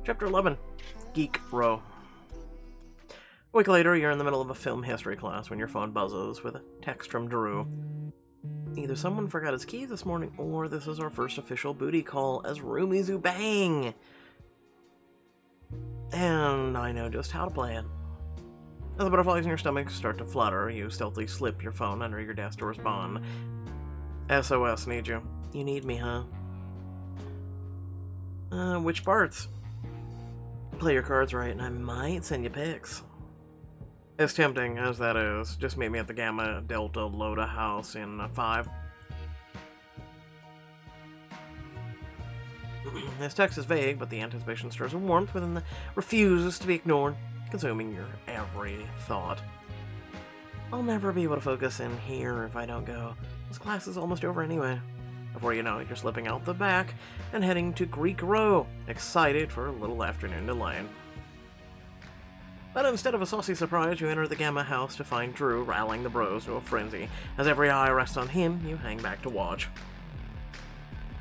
Chapter 11, Geek Row. A week later, you're in the middle of a film history class when your phone buzzes with a text from Drew. Either someone forgot his keys this morning, or this is our first official booty call as Roomy Zoo Bang! And I know just how to play it. As the butterflies in your stomach start to flutter, you stealthily slip your phone under your desk to respond. SOS, need you. You need me, huh? Which parts? Play your cards right and I might send you pics. As tempting as that is, just meet me at the Gamma Delta Loda house in 5. This text is vague, but the anticipation stirs a warmth within that refuses to be ignored, consuming your every thought. I'll never be able to focus in here if I don't go. This class is almost over anyway. Before you know it, you're slipping out the back and heading to Geek Row, excited for a little afternoon delay. But instead of a saucy surprise, you enter the Gamma house to find Drew rallying the bros to a frenzy. As every eye rests on him, you hang back to watch.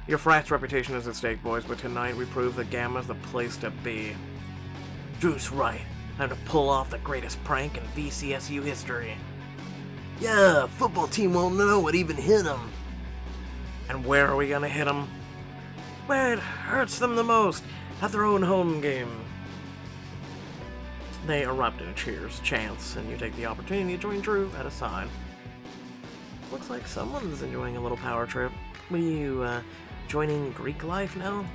Your frat's reputation is at stake, boys, but tonight we prove that Gamma's the place to be. Drew's right. Time to pull off the greatest prank in VCSU history. Yeah, football team won't know what even hit them. And where are we gonna hit them? Where it hurts them the most, at their own home game. They erupt in cheers, chants, and you take the opportunity to join Drew at his side. Looks like someone's enjoying a little power trip. Were you, joining Greek life now?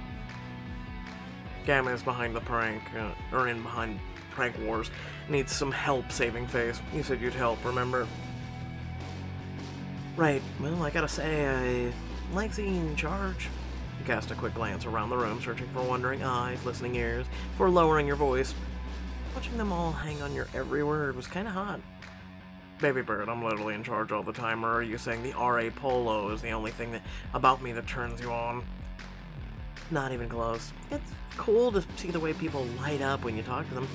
Gamma is behind the prank, behind prank wars. Needs some help saving face. You said you'd help, remember? Right, well, I gotta say, I like seeing you in charge. You cast a quick glance around the room, searching for wondering eyes, listening ears, for lowering your voice. Watching them all hang on your every word was kinda hot. Baby bird, I'm literally in charge all the time, or are you saying the R.A. Polo is the only thing about me that turns you on? Not even close. It's cool to see the way people light up when you talk to them.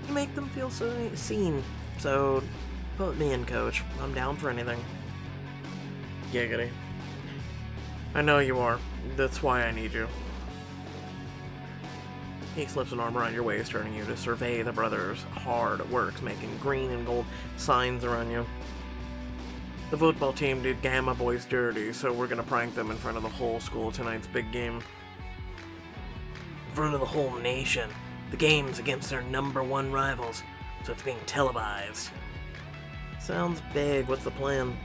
You make them feel so seen. So, put me in, coach. I'm down for anything. Giggity. I know you are. That's why I need you. He slips an arm around your waist, turning you to survey the brothers' hard work, making green and gold signs around you. The football team did Gamma Boys dirty, so we're gonna prank them in front of the whole school tonight's big game. In front of the whole nation. The game's against their #1 rivals, so it's being televised. Sounds big. What's the plan?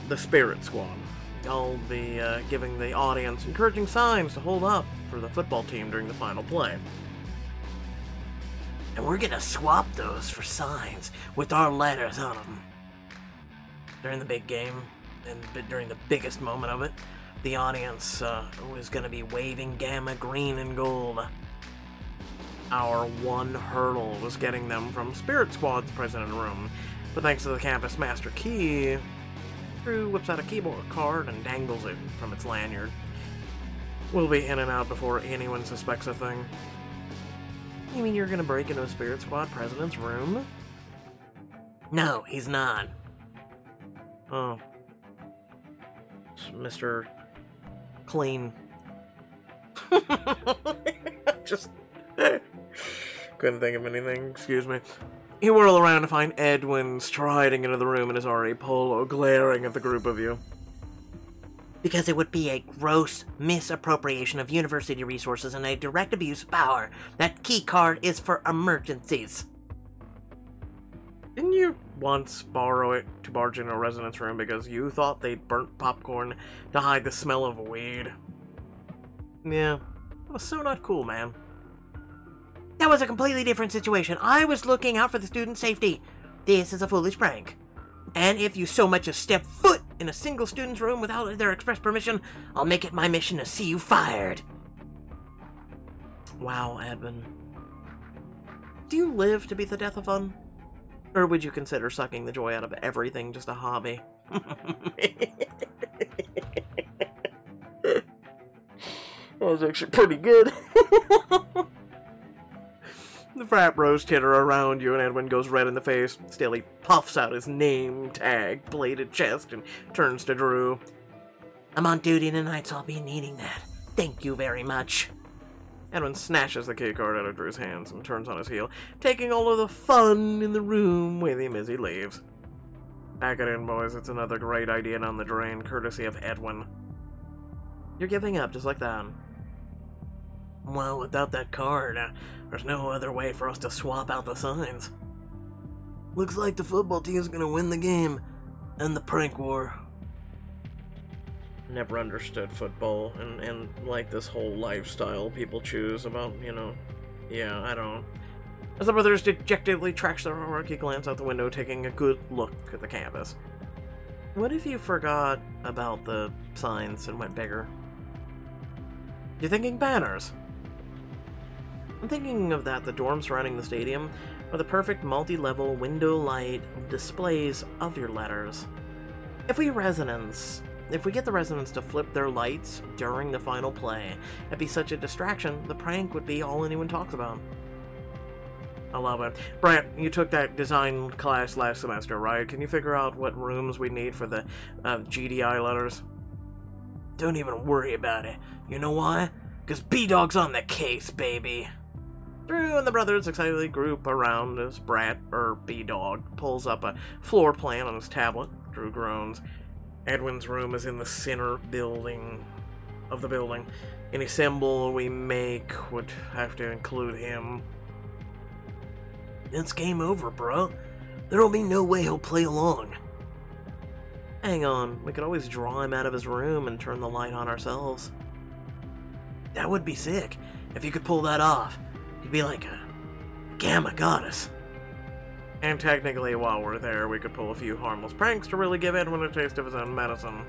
The Spirit Squad. I'll be giving the audience encouraging signs to hold up for the football team during the final play. And we're gonna swap those for signs with our letters on them. During the big game, and during the biggest moment of it, the audience was gonna be waving Gamma green and gold. Our one hurdle was getting them from Spirit Squad's president room, but thanks to the campus master key, Drew whips out a keyboard card and dangles it from its lanyard. We'll be in and out before anyone suspects a thing. You mean you're gonna break into a Spirit Squad president's room? No, he's not. Oh. Mr. Clean. Just couldn't think of anything, excuse me. You whirl around to find Edwin striding into the room in his R.A. Polo, glaring at the group of you. Because it would be a gross misappropriation of university resources and a direct abuse of power. That key card is for emergencies. Didn't you once borrow it to barge into a residence room because you thought they'd burnt popcorn to hide the smell of weed? Yeah, that was so not cool, man. That was a completely different situation. I was looking out for the student's safety. This is a foolish prank. And if you so much as step foot in a single student's room without their express permission, I'll make it my mission to see you fired. Wow, Edwin. Do you live to be the death of fun? Or would you consider sucking the joy out of everything just a hobby? That was actually pretty good. The frat bros titter around you and Edwin goes red in the face. Still, he puffs out his name tag, bladed chest, and turns to Drew. I'm on duty tonight, so I'll be needing that. Thank you very much. Edwin snatches the keycard out of Drew's hands and turns on his heel, taking all of the fun in the room with him as he leaves. Pack it in, boys. It's another great idea down the drain, courtesy of Edwin. You're giving up just like that. Well, without that card, there's no other way for us to swap out the signs. Looks like the football team's gonna win the game, and the prank war. Never understood football, and like this whole lifestyle people choose about, you know, yeah, I don't know. As the brothers dejectedly trash their homework, he glanced out the window, taking a good look at the campus. What if you forgot about the signs and went bigger? You're thinking banners. I'm thinking of that the dorms surrounding the stadium are the perfect multi-level window light displays of your letters. If we get the residents to flip their lights during the final play, it'd be such a distraction, the prank would be all anyone talks about. I love it. Brant, you took that design class last semester, right? Can you figure out what rooms we need for the GDI letters? Don't even worry about it. You know why? Because B-Dog's on the case, baby. Drew and the brothers excitedly group around as B-Dog pulls up a floor plan on his tablet. Drew groans. Edwin's room is in the center of the building. Any symbol we make would have to include him. It's game over, bro. There'll be no way he'll play along. Hang on, we could always draw him out of his room and turn the light on ourselves. That would be sick, if you could pull that off. You'd be like a gamma goddess. And technically, while we're there, we could pull a few harmless pranks to really give Edwin a taste of his own medicine.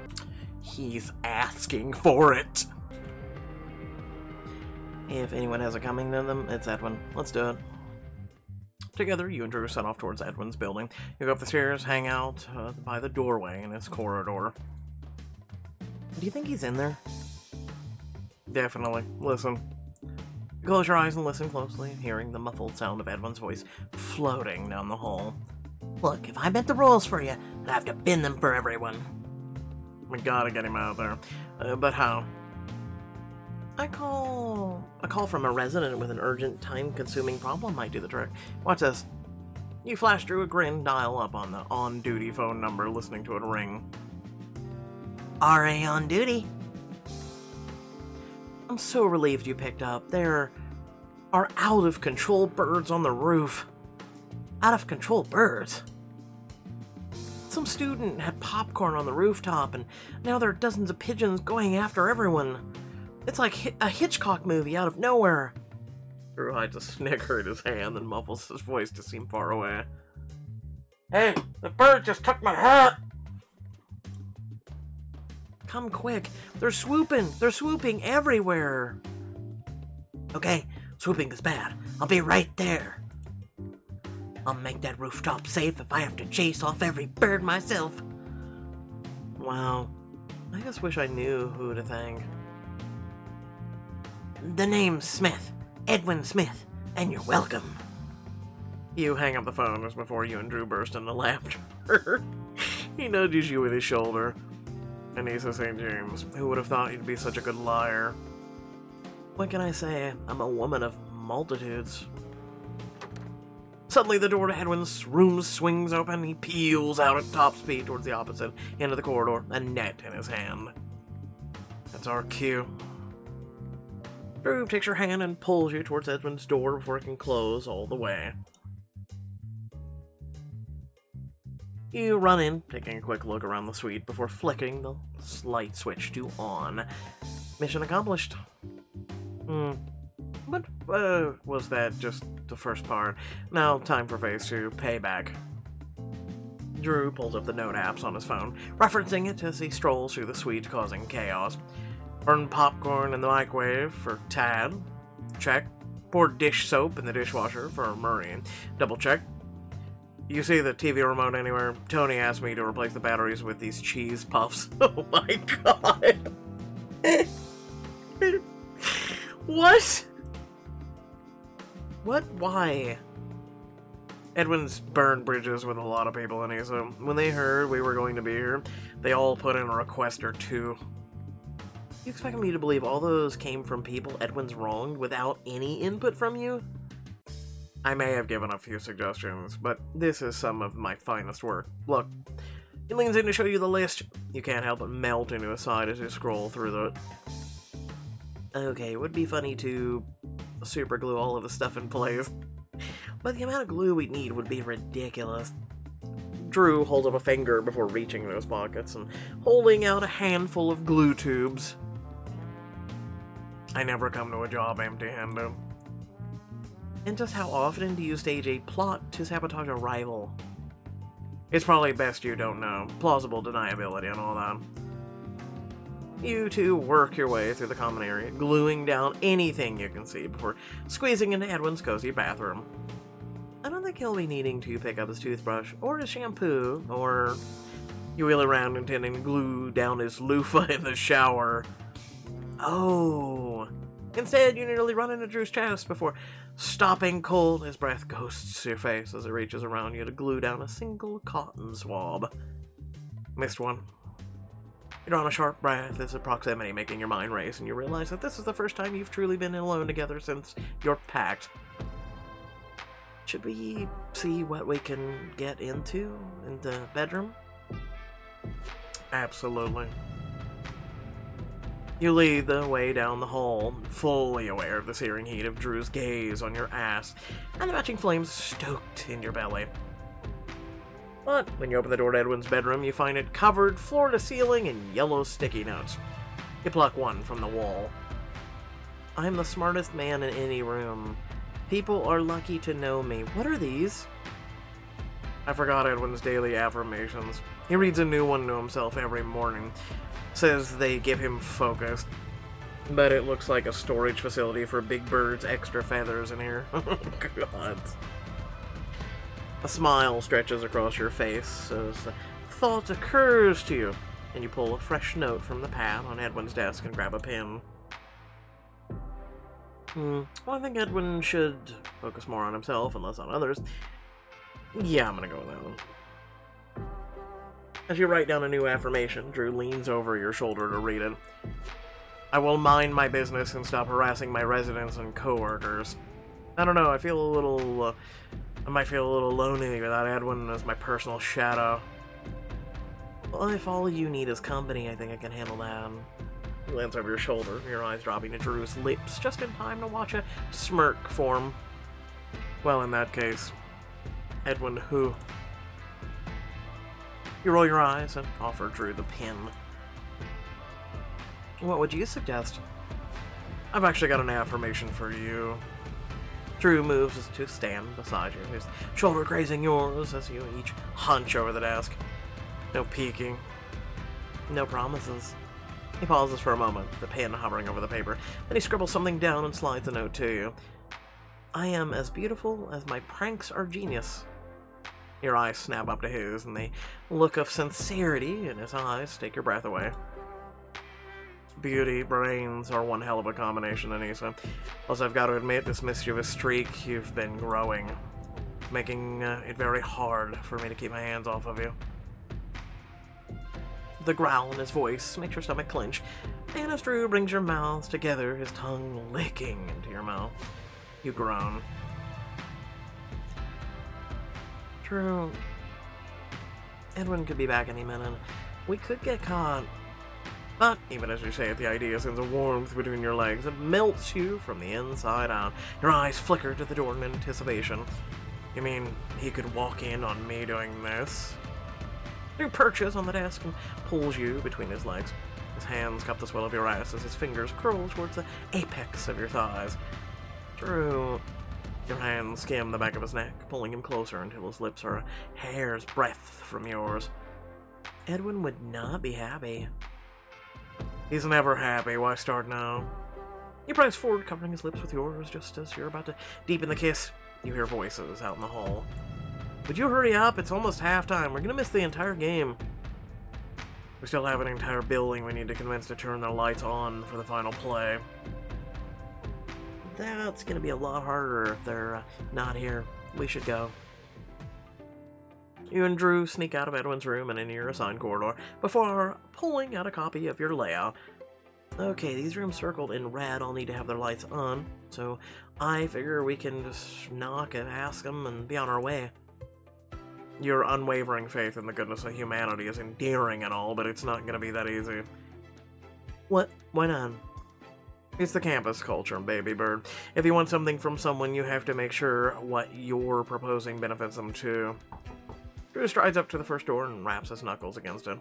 He's asking for it. If anyone has it coming to them, it's Edwin. Let's do it. Together, you and Drew set off towards Edwin's building. You go up the stairs, hang out by the doorway in his corridor. Do you think he's in there? Definitely. Listen. Close your eyes and listen closely, hearing the muffled sound of Edwin's voice floating down the hall. Look, if I bent the rules for you, I'd have to bend them for everyone. We gotta get him out of there. But how? A call from a resident with an urgent, time-consuming problem might do the trick. Watch this. You flash Drew a grin, dial up on the on-duty phone number, listening to it ring. RA on duty. I'm so relieved you picked up. There are out-of-control birds on the roof. Out-of-control birds? Some student had popcorn on the rooftop, and now there are dozens of pigeons going after everyone. It's like a Hitchcock movie out of nowhere. Drew hides a snicker in his hand and muffles his voice to seem far away. Hey, the bird just took my hat! Come quick. They're swooping. They're swooping everywhere. Okay, swooping is bad. I'll be right there. I'll make that rooftop safe if I have to chase off every bird myself. Wow. I just wish I knew who to thank. The name's Smith. Edwin Smith. And you're welcome. You hang up the phone just before you and Drew burst into laughter. He nudges you with his shoulder. Anissa St. James, who would have thought you'd be such a good liar? What can I say? I'm a woman of multitudes. Suddenly the door to Edwin's room swings open. He peels out at top speed towards the opposite end of the corridor, a net in his hand. That's our cue. Drew takes your hand and pulls you towards Edwin's door before it can close all the way. You run in, taking a quick look around the suite before flicking the light switch to on. Mission accomplished. But was that just the first part? Now, time for phase 2, payback. Drew pulls up the note apps on his phone, referencing it as he strolls through the suite, causing chaos. Burn popcorn in the microwave for Tad. Check. Pour dish soap in the dishwasher for Murray. Double check. You see the TV remote anywhere? Tony asked me to replace the batteries with these cheese puffs. Oh my god. What? What? Why? Edwin's burned bridges with a lot of people in here, so when they heard we were going to be here, they all put in a request or two. You expect me to believe all those came from people Edwin's wronged without any input from you? I may have given a few suggestions, but this is some of my finest work. Look, he leans in to show you the list. You can't help but melt into his side as you scroll through it. Okay, it would be funny to super glue all of the stuff in place, but the amount of glue we'd need would be ridiculous. Drew holds up a finger before reaching into his pockets and holding out a handful of glue tubes. I never come to a job empty-handed. And just how often do you stage a plot to sabotage a rival? It's probably best you don't know. Plausible deniability and all that. You two work your way through the common area, gluing down anything you can see before squeezing into Edwin's cozy bathroom. I don't think he'll be needing to pick up his toothbrush or his shampoo, or you wheel around intending to glue down his loofah in the shower. Oh. Instead, you nearly run into Drew's chest before stopping cold. His breath ghosts your face as it reaches around you to glue down a single cotton swab. Missed one. You draw a sharp breath as the proximity making your mind race, and you realize that this is the first time you've truly been alone together since your pact. Should we see what we can get into in the bedroom? Absolutely. You lead the way down the hall, fully aware of the searing heat of Drew's gaze on your ass, and the matching flames stoked in your belly. But when you open the door to Edwin's bedroom, you find it covered floor to ceiling in yellow sticky notes. You pluck one from the wall. I'm the smartest man in any room. People are lucky to know me. What are these? I forgot Edwin's daily affirmations. He reads a new one to himself every morning. Says they give him focus. But it looks like a storage facility for Big Bird's extra feathers in here. Oh, God. A smile stretches across your face as a thought occurs to you, and you pull a fresh note from the pad on Edwin's desk and grab a pen. Well, I think Edwin should focus more on himself and less on others. Yeah, I'm gonna go with that one. As you write down a new affirmation, Drew leans over your shoulder to read it. I will mind my business and stop harassing my residents and coworkers. I don't know, I feel a little, I might feel a little lonely without Edwin as my personal shadow. Well, if all you need is company, I think I can handle that. You glance over your shoulder, your eyes dropping to Drew's lips, just in time to watch a smirk form. Well, in that case, Edwin who? You roll your eyes and offer Drew the pen. What would you suggest? I've actually got an affirmation for you. Drew moves to stand beside you, his shoulder grazing yours as you each hunch over the desk. No peeking. No promises. He pauses for a moment, the pen hovering over the paper. Then he scribbles something down and slides a note to you. I am as beautiful as my pranks are genius. Your eyes snap up to his, and the look of sincerity in his eyes take your breath away. Beauty, brains are one hell of a combination, Anissa. Also, I've got to admit, this mischievous streak you've been growing, making it very hard for me to keep my hands off of you. The growl in his voice makes your stomach clench, and as Drew brings your mouths together, his tongue licking into your mouth, you groan. Drew, Edwin could be back any minute. We could get caught. But, even as you say it, the idea sends a warmth between your legs that melts you from the inside out. Your eyes flicker to the door in anticipation. You mean he could walk in on me doing this? Drew perches on the desk and pulls you between his legs. His hands cup the swell of your ass as his fingers curl towards the apex of your thighs. Drew, your hands skim the back of his neck, pulling him closer until his lips are a hair's breadth from yours. Edwin would not be happy. He's never happy. Why start now? You press forward, covering his lips with yours, just as you're about to deepen the kiss. You hear voices out in the hall. Would you hurry up? It's almost halftime. We're gonna miss the entire game. We still have an entire building we need to convince to turn their lights on for the final play. That's gonna be a lot harder if they're not here. We should go. You and Drew sneak out of Edwin's room and into your assigned corridor before pulling out a copy of your layout. Okay, these rooms circled in red all need to have their lights on, so I figure we can just knock and ask them and be on our way. Your unwavering faith in the goodness of humanity is endearing and all, but it's not gonna be that easy. What? Why not? It's the campus culture, baby bird. If you want something from someone, you have to make sure what you're proposing benefits them too. Drew strides up to the first door and raps his knuckles against it.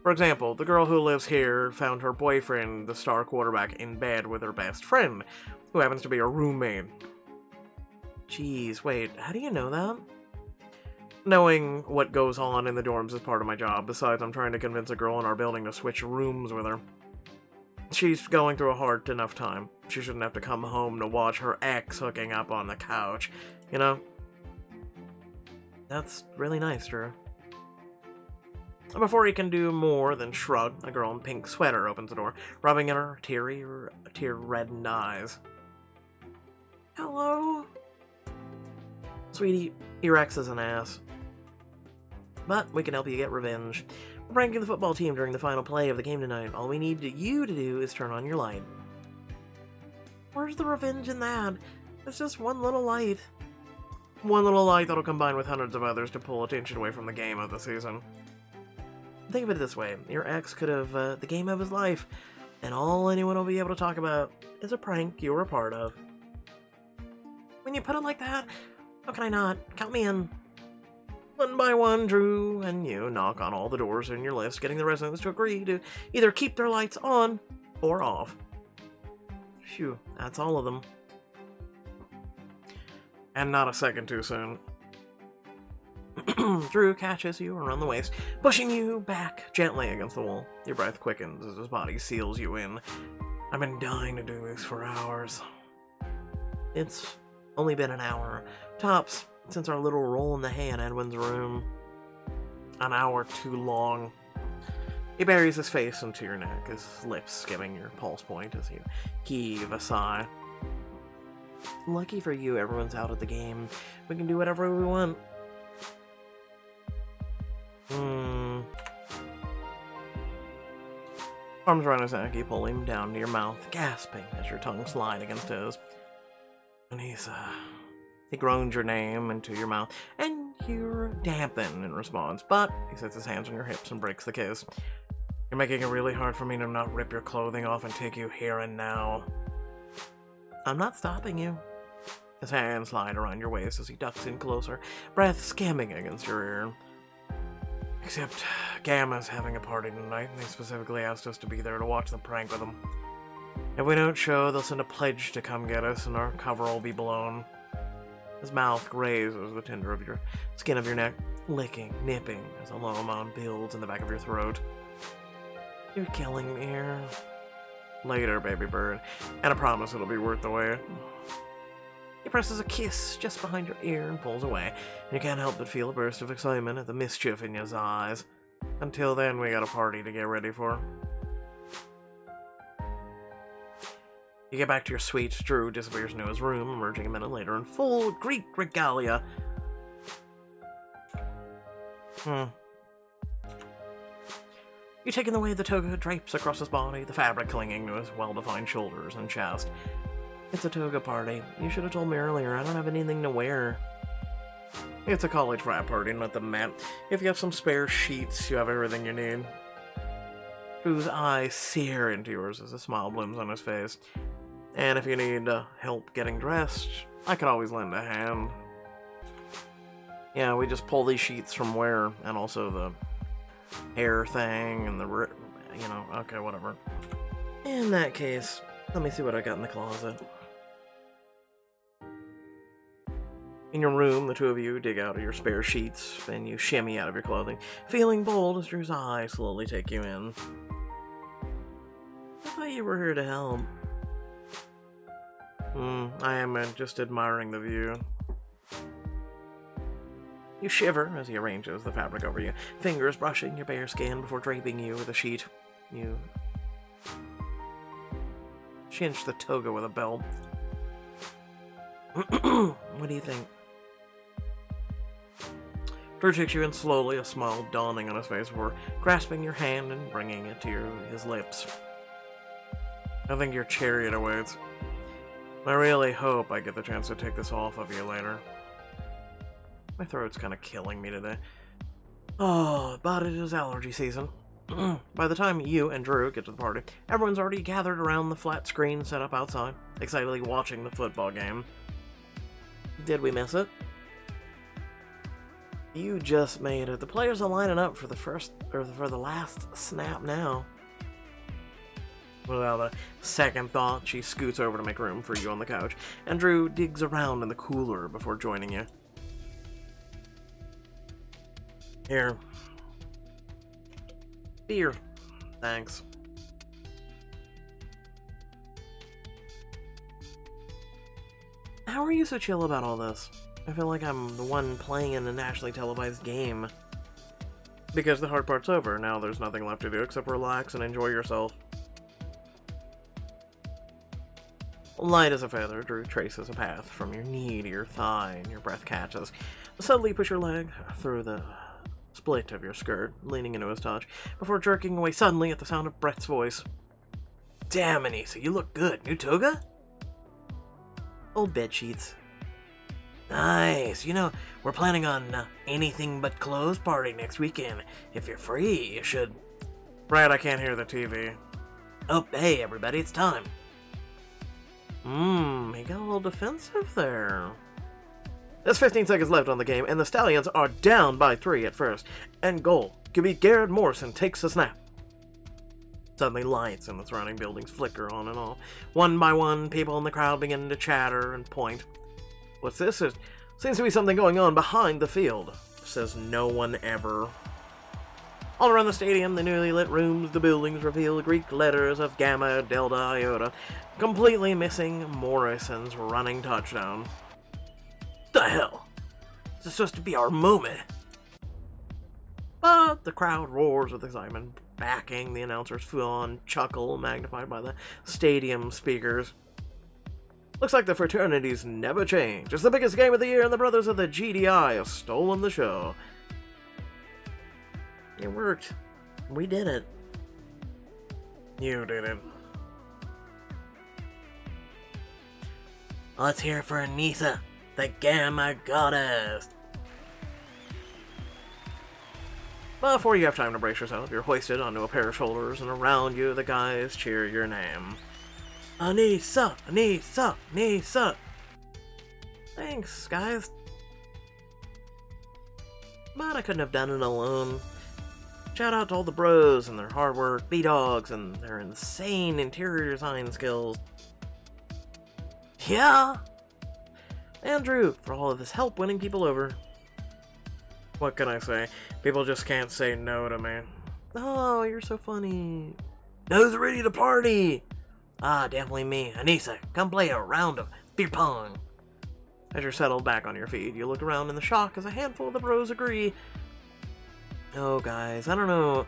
For example, the girl who lives here found her boyfriend, the star quarterback, in bed with her best friend, who happens to be her roommate. Jeez, wait, how do you know that? Knowing what goes on in the dorms is part of my job. Besides, I'm trying to convince a girl in our building to switch rooms with her. She's going through a hard enough time. She shouldn't have to come home to watch her ex hooking up on the couch, you know? That's really nice, Drew. Before he can do more than shrug, a girl in pink sweater opens the door, rubbing at her tear-reddened eyes. Hello? Sweetie, your ex is an ass. But we can help you get revenge. We're pranking the football team during the final play of the game tonight. All we need you to do is turn on your light. Where's the revenge in that? It's just one little light. One little light that'll combine with hundreds of others to pull attention away from the game of the season. Think of it this way. Your ex could have the game of his life, and all anyone will be able to talk about is a prank you were a part of. When you put it like that, how can I not? Count me in. One by one, Drew and you knock on all the doors in your list, getting the residents to agree to either keep their lights on or off. Phew, that's all of them. And not a second too soon. Drew catches you around the waist, pushing you back gently against the wall. Your breath quickens as his body seals you in. I've been dying to do this for hours. It's only been an hour, tops, since our little roll in the hay in Edwin's room. An hour too long. He buries his face into your neck, his lips skimming your pulse point as you heave a sigh. Lucky for you, everyone's out at the game. We can do whatever we want. Arms around his neck, you pull him down to your mouth, gasping as your tongue slides against his. And he groans your name into your mouth, and you're dampened in response, but he sets his hands on your hips and breaks the kiss. You're making it really hard for me to not rip your clothing off and take you here and now. I'm not stopping you. His hands slide around your waist as he ducks in closer, breath skimming against your ear. Except Gamma's having a party tonight, and they specifically asked us to be there to watch the prank with them. If we don't show, they'll send a pledge to come get us, and our cover will be blown. His mouth grazes the tender of your skin of your neck, licking, nipping, as a low moan builds in the back of your throat. You're killing me here. Later, baby bird, and I promise it'll be worth the wait. He presses a kiss just behind your ear and pulls away, and you can't help but feel a burst of excitement at the mischief in his eyes. Until then, we got a party to get ready for. You get back to your suite. Drew disappears into his room, emerging a minute later in full Greek regalia. You take in the way the toga drapes across his body, the fabric clinging to his well-defined shoulders and chest. It's a toga party. You should have told me earlier. I don't have anything to wear. It's a college frat party, not the Met. If you have some spare sheets, you have everything you need. Drew's eyes sear into yours as a smile blooms on his face. And if you need help getting dressed, I could always lend a hand. Yeah, we just pull these sheets from where, and also the hair thing, and the, you know, okay, whatever. In that case, let me see what I got in the closet. In your room, the two of you dig out of your spare sheets, and you shimmy out of your clothing, feeling bold as Drew's eyes slowly take you in. I thought you were here to help. I am just admiring the view. You shiver as he arranges the fabric over you, fingers brushing your bare skin before draping you with a sheet. You cinch the toga with a belt. What do you think? Drew takes you in slowly, a smile dawning on his face before grasping your hand and bringing it to his lips. I think your chariot awaits. I really hope I get the chance to take this off of you later. My throat's kind of killing me today. Oh, but it is allergy season. By the time you and Drew get to the party, everyone's already gathered around the flat screen set up outside, excitedly watching the football game. Did we miss it? You just made it. The players are lining up for the last snap now. Without a second thought, she scoots over to make room for you on the couch, and Drew digs around in the cooler before joining you. Here. Beer. Thanks. How are you so chill about all this? I feel like I'm the one playing in a nationally televised game. Because the hard part's over, now there's nothing left to do except relax and enjoy yourself. Light as a feather, Drew traces a path from your knee to your thigh, and your breath catches. Suddenly push your leg through the split of your skirt, leaning into his touch, before jerking away suddenly at the sound of Brett's voice. Damn, Anissa, you look good. New toga? Old bed sheets. Nice. You know, we're planning on anything but clothes party next weekend. If you're free, you should... Brad, I can't hear the TV. Oh, hey, everybody, it's time. He got a little defensive there. There's 15 seconds left on the game, and the Stallions are down by 3 at first. And goal. QB Garrett Morrison takes the snap. Suddenly, lights in the surrounding buildings flicker on and off. One by one, people in the crowd begin to chatter and point. What's this? There seems to be something going on behind the field, says no one ever. All around the stadium, the newly lit rooms, the buildings reveal Greek letters of Gamma, Delta, Iota, completely missing Morrison's running touchdown. The hell? This is supposed to be our moment. But the crowd roars with excitement, backing the announcer's full-on chuckle magnified by the stadium speakers. Looks like the fraternities never change. It's the biggest game of the year, and the brothers of the GDI have stolen the show. It worked. We did it. You did it. Let's hear it for Anissa, the Gamma Goddess. Before you have time to brace yourself, you're hoisted onto a pair of shoulders, and around you the guys cheer your name. Anissa! Anissa! Anissa! Thanks, guys. But I couldn't have done it alone. Shout out to all the bros and their hard work, B-Dogs, and their insane interior design skills. Yeah! Andrew, for all of his help winning people over. What can I say? People just can't say no to me. Oh, you're so funny. Who's ready to party? Ah, definitely me. Anissa, come play a round of beer pong. As you're settled back on your feet, you look around in the shock as a handful of the bros agree. Oh, guys, I don't know.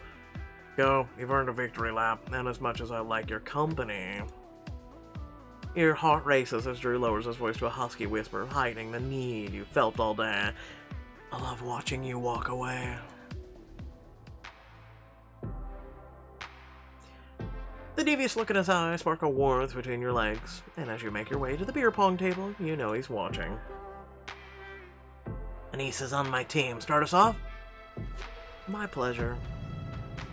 Go, you've earned a victory lap, and as much as I like your company... Your heart races as Drew lowers his voice to a husky whisper, hiding the need you felt all day. I love watching you walk away. The devious look in his eyes sparkle warmth between your legs, and as you make your way to the beer pong table, you know he's watching. Anissa's on my team. Start us off? My pleasure.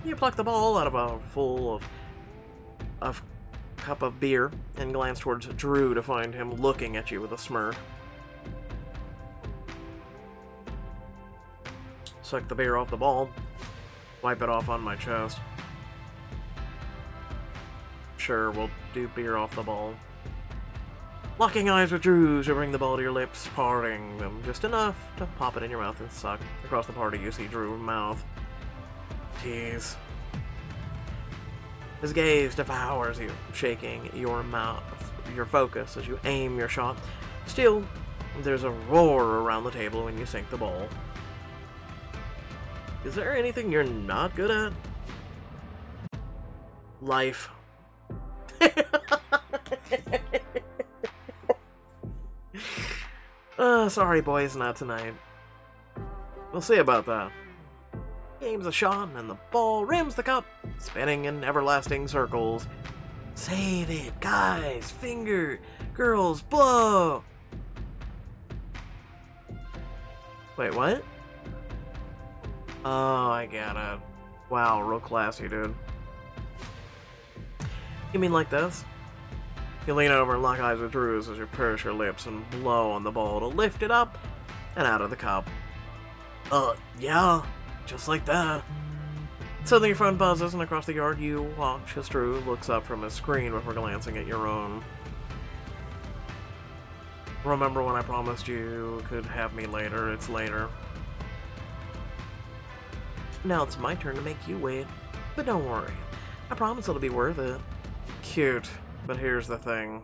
You pluck the ball out of a full of cup of beer and glance towards Drew to find him looking at you with a smirk. Suck the beer off the ball. Wipe it off on my chest. Sure, we'll do beer off the ball. Locking eyes with Drew, you bring the ball to your lips, parting them just enough to pop it in your mouth and suck. Across the party, you see Drew's mouth. Tease. His gaze devours you, shaking your mouth, your focus as you aim your shot. Still, there's a roar around the table when you sink the ball. Is there anything you're not good at? Life. Sorry boys, not tonight. We'll see about that. He aims a shot and the ball rims the cup, spinning in everlasting circles. Save it, guys, finger, girls, blow. Wait, what? Oh, I get it. Wow, real classy, dude. You mean like this? You lean over and lock eyes with Drew's as you purse your lips and blow on the bowl to lift it up and out of the cup. Yeah, just like that. Suddenly your phone buzzes, and across the yard you watch as Drew looks up from his screen before glancing at your own. Remember when I promised you could have me later? It's later. Now it's my turn to make you wait. But don't worry. I promise it'll be worth it. Cute. But here's the thing.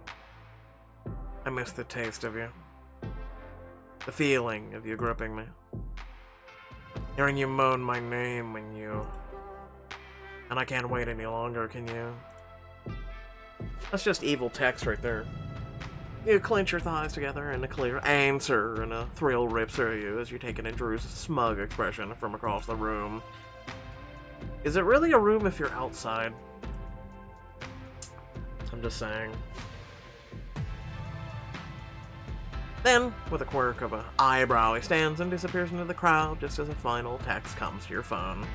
I miss the taste of you. The feeling of you gripping me. Hearing you moan my name when you... And I can't wait any longer, can you? That's just evil text right there. You clench your thighs together in a clear answer, and a thrill rips through you as you take in Drew's smug expression from across the room. Is it really a room if you're outside? I'm just saying. Then, with a quirk of an eyebrow, he stands and disappears into the crowd just as a final text comes to your phone.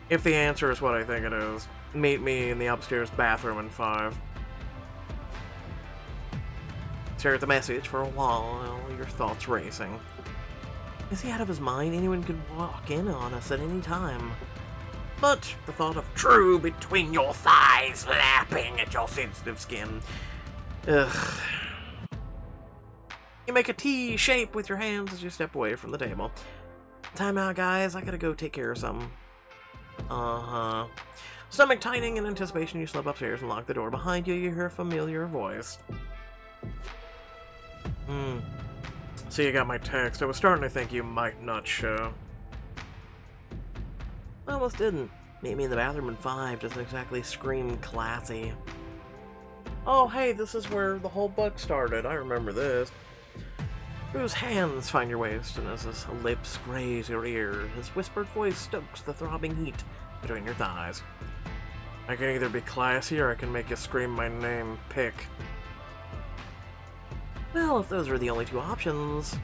If the answer is what I think it is, meet me in the upstairs bathroom in 5. Stare at the message for a while, your thoughts racing. Is he out of his mind? Anyone could walk in on us at any time. But the thought of Drew between your thighs, lapping at your sensitive skin. Ugh. You make a T shape with your hands as you step away from the table. Time out, guys. I gotta go take care of something. Uh-huh. Stomach tightening in anticipation, you slip upstairs and lock the door behind you. You hear a familiar voice. So you got my text. I was starting to think you might not show. I almost didn't. Meet me in the bathroom in 5 doesn't exactly scream classy. Oh, hey, this is where the whole book started. I remember this. Drew's hands find your waist, and as his lips graze your ear, his whispered voice stokes the throbbing heat between your thighs. I can either be classy or I can make you scream my name. Pick. Well, if those were the only 2 options...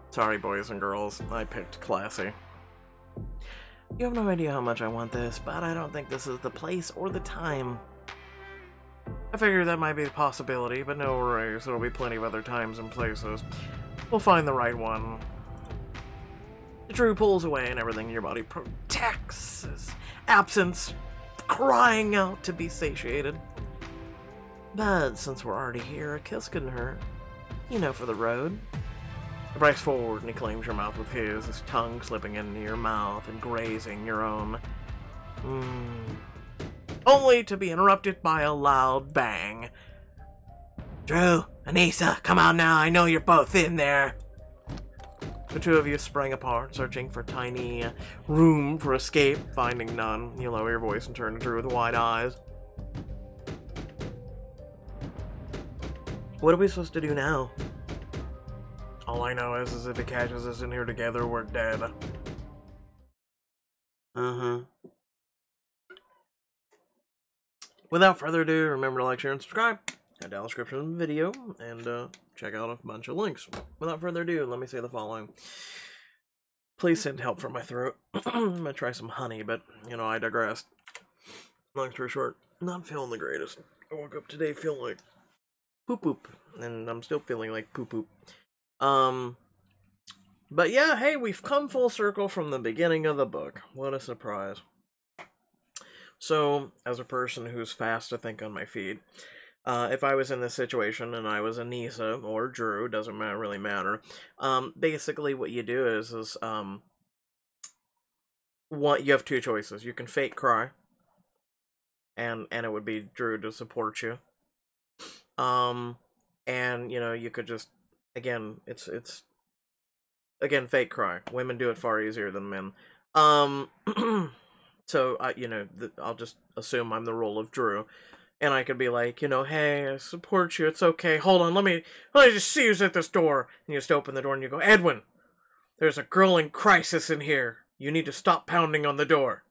Sorry, boys and girls. I picked classy. You have no idea how much I want this, but I don't think this is the place or the time. I figured that might be a possibility, but no worries. There'll be plenty of other times and places. We'll find the right one. Drew pulls away and everything in your body protects his absence, crying out to be satiated. But since we're already here, a kiss couldn't hurt. You know, for the road. He breaks forward and he claims your mouth with his tongue slipping into your mouth and grazing your own. Only to be interrupted by a loud bang. Drew, Anissa, come on now, I know you're both in there. The 2 of you sprang apart, searching for tiny room for escape, finding none. You lower your voice and turn to Drew with wide eyes. What are we supposed to do now? All I know is if he catches us in here together, we're dead. Without further ado, remember to like, share, and subscribe. Head down the description of the video, and check out a bunch of links. Without further ado, let me say the following. Please send help for my throat. I'm gonna try some honey, but, you know, I digress. Long story short, not feeling the greatest. I woke up today feeling like poop, and I'm still feeling like poop. But yeah, hey, we've come full circle from the beginning of the book. What a surprise. So, as a person who's fast to think on my feet, if I was in this situation and I was Anissa or Drew, doesn't really matter. Basically what you do is you have 2 choices. You can fake cry, and it would be Drew to support you. And, you know, you could just, again, it's fake cry. Women do it far easier than men. So, you know, I'll just assume I'm the role of Drew. And I could be like, you know, hey, I support you, it's okay. Hold on, let me just see who's at this door. And you just open the door and you go, Edwin, there's a girl in crisis in here. You need to stop pounding on the door.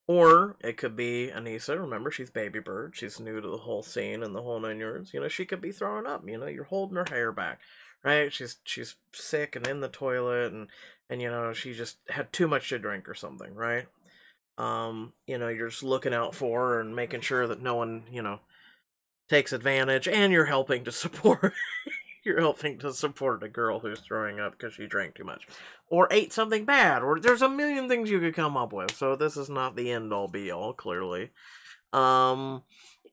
Or it could be Anissa. Remember, she's Baby Bird. She's new to the whole scene and the whole 9 yards. You know, she could be throwing up. You know, you're holding her hair back, right? She's sick and in the toilet, and you know, she just had too much to drink or something, right? You know, you're just looking out for her and making sure that no one, you know, takes advantage, and you're helping to support you're helping to support a girl who's throwing up because she drank too much or ate something bad, or there's a million things you could come up with. So this is not the end all be all, clearly. um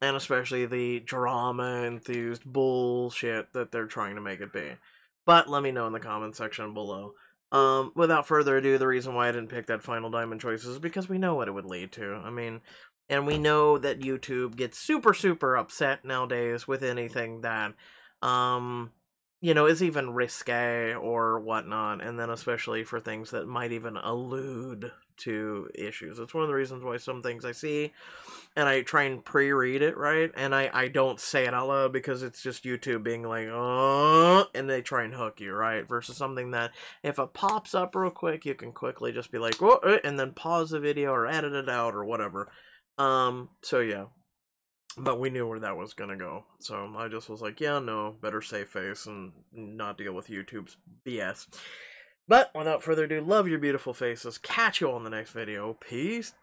and especially the drama enthused bullshit that they're trying to make it be. But let me know in the comment section below. Without further ado, the reason why I didn't pick that final diamond choice is because we know what it would lead to. I mean, and we know that YouTube gets super, super upset nowadays with anything that, you know, is even risque or whatnot, and then especially for things that might even allude to issues. It's one of the reasons why some things I see, and I try and pre-read it, right? And I don't say it out loud because it's just YouTube being like, oh, and they try and hook you, right? Versus something that, if it pops up real quick, you can quickly just be like, oh, and then pause the video or edit it out or whatever. So yeah. But we knew where that was gonna go. So I just was like, yeah, no, better save face and not deal with YouTube's BS. But without further ado, love your beautiful faces. Catch you all in the next video. Peace